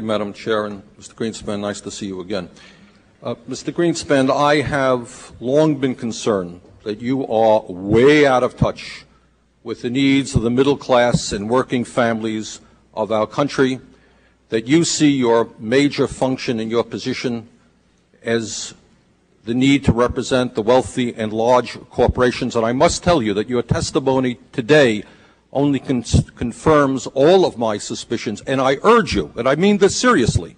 Madam Chair, and Mr. Greenspan, nice to see you again. Mr. Greenspan, I have long been concerned that you are way out of touch with the needs of the middle class and working families of our country, that you see your major function in your position as the need to represent the wealthy and large corporations. And I must tell you that your testimony today only confirms all of my suspicions, and I urge you, and I mean this seriously,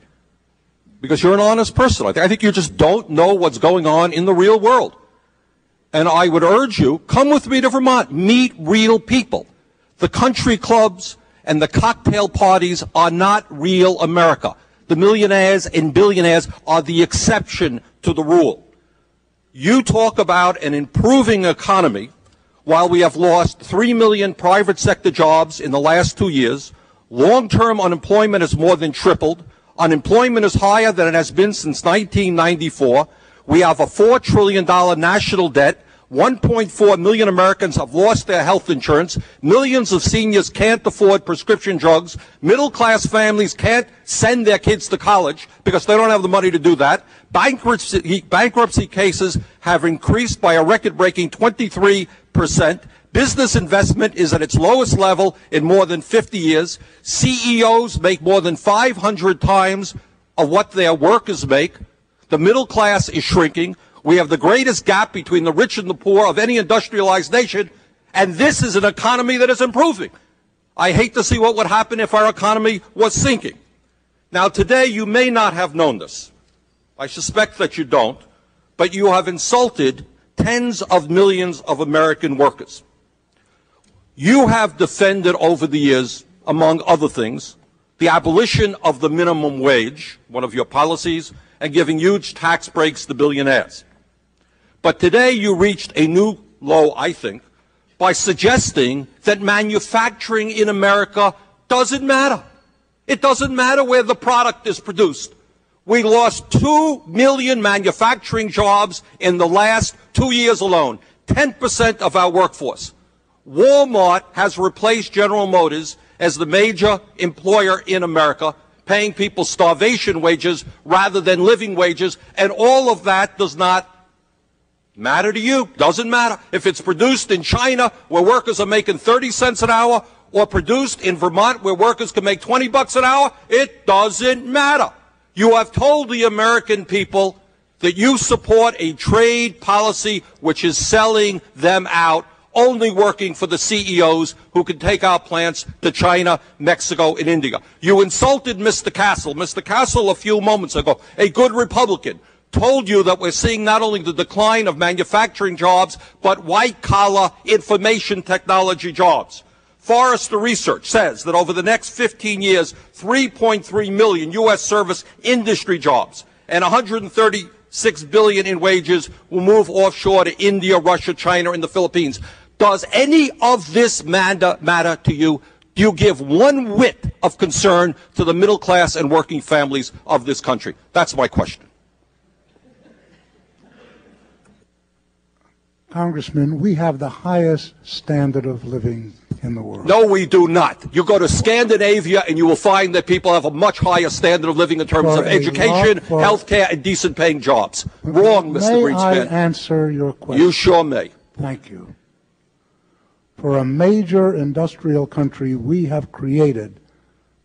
because you're an honest person. I think you just don't know what's going on in the real world. And I would urge you, come with me to Vermont, meet real people. The country clubs and the cocktail parties are not real America. The millionaires and billionaires are the exception to the rule. You talk about an improving economy while we have lost 3 million private sector jobs in the last 2 years. Long-term unemployment has more than tripled. Unemployment is higher than it has been since 1994. We have a $4 trillion national debt. 1.4 million Americans have lost their health insurance. Millions of seniors can't afford prescription drugs. Middle-class families can't send their kids to college because they don't have the money to do that. Bankruptcy cases have increased by a record-breaking 23%. Business investment is at its lowest level in more than 50 years. CEOs make more than 500 times of what their workers make. The middle class is shrinking. We have the greatest gap between the rich and the poor of any industrialized nation, and this is an economy that is improving. I hate to see what would happen if our economy was sinking. Now, today, you may not have known this. I suspect that you don't, but you have insulted tens of millions of American workers. You have defended over the years, among other things, the abolition of the minimum wage, one of your policies, and giving huge tax breaks to billionaires. But today you reached a new low, I think, by suggesting that manufacturing in America doesn't matter. It doesn't matter where the product is produced. We lost 2 million manufacturing jobs in the last 2 years alone, 10% of our workforce. Walmart has replaced General Motors as the major employer in America, paying people starvation wages rather than living wages, and all of that does not matter to you. Doesn't matter. If it's produced in China, where workers are making 30 cents an hour, or produced in Vermont, where workers can make 20 bucks an hour, it doesn't matter. You have told the American people that you support a trade policy which is selling them out, only working for the CEOs who can take our plants to China, Mexico, and India. You insulted Mr. Castle. Mr. Castle, a few moments ago, a good Republican, told you that we're seeing not only the decline of manufacturing jobs, but white-collar information technology jobs. Forrester Research says that over the next 15 years, 3.3 million U.S. service industry jobs and 136 billion in wages will move offshore to India, Russia, China, and the Philippines. Does any of this matter to you? Do you give one whit of concern to the middle class and working families of this country? That's my question. Congressman, we have the highest standard of living in the world. No, we do not. You go to Scandinavia and you will find that people have a much higher standard of living in terms of education, health care, and decent paying jobs. Wrong, Mr. Greenspan. May I answer your question? You sure may. Thank you. For a major industrial country, we have created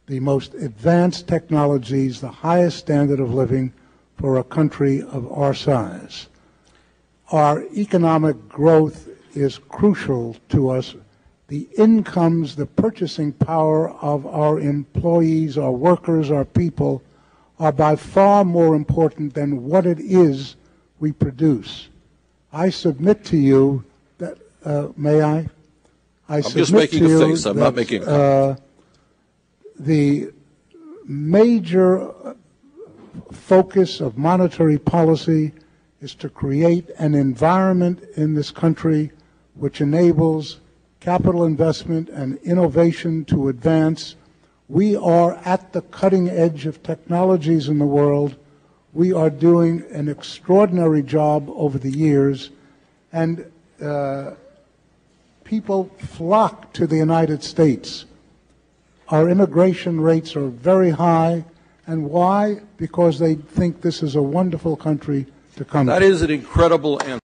the most advanced technologies, the highest standard of living for a country of our size. Our economic growth is crucial to us. The incomes, the purchasing power of our employees, our workers, our people are by far more important than what it is we produce. I submit to you that, may I? I'm just making a face. I'm not making a comment. The major focus of monetary policy is to create an environment in this country which enables capital investment and innovation to advance. We are at the cutting edge of technologies in the world. We are doing an extraordinary job over the years, and people flock to the United States. Our immigration rates are very high, And why? Because they think this is a wonderful country to come to. That is an incredible answer.